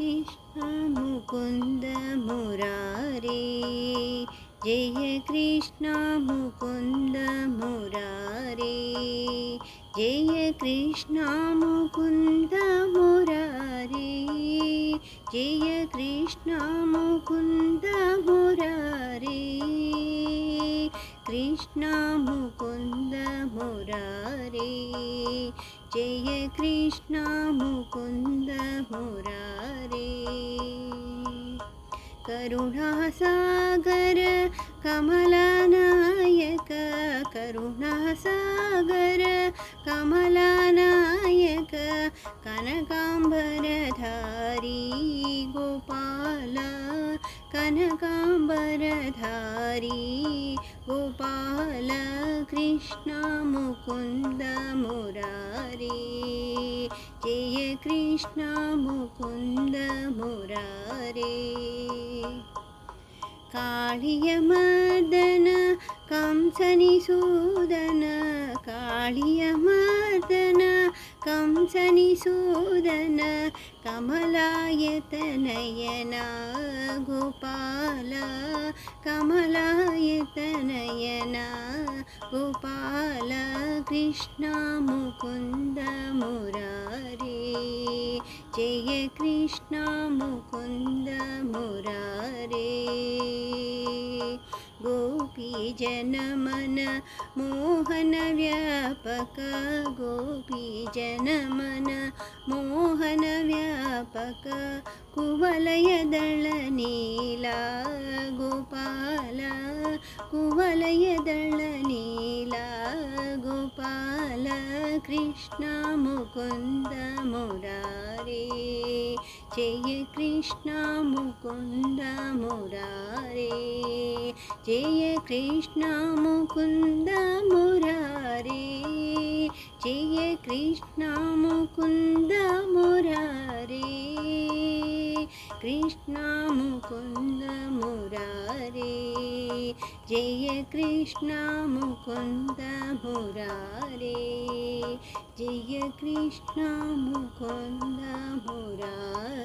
कृष्ण मुकुन्द मुरारे, जय कृष्ण मुकुन्द मुरारे, जय कृष्ण मुकुन्द मुरारे, जय कृष्ण मुकुन्द मुरारे, कृष्ण मुकुन्द मुरारे, जय कृष्ण मुकुन्द मुरारे। करुणासागर कमलनायक, करुणासागर कमलनायक, कनकाम्बरधारी गोपाल, कनकाम्बरधारी गोपाल, कृष्ण मुकुन्द मुरारे, जय कृष्ण मुकुन्द मुरारे। कालिय मर्दन कंसनिसूदन, कालिय मर्दन कंसनिसूदन, कमलायतनयना गोपाल, कमलायतनयना गोपाल, कृष्ण मुकुन्द मुरारे, जय कृष्ण मुकुन्द मुरारे। गोपी जनमन मोहन व्यापक, गोपी जनमन मोहन व्यापक, कुवलयदल नीला गोपाल, कुवलयदल नीला गोपाल, कृष्ण मुकुन्द मुरारे, जय कृष्ण मुकुन्द मुरारे, जय कृष्ण मुकुन्द मुरारे, जय कृष्ण मुकुन्द मुरारे, कृष्ण मुकुन्द मुरारे, जय कृष्ण मुकुन्द मुरारे, जय कृष्ण मुकुन्द मुरारे।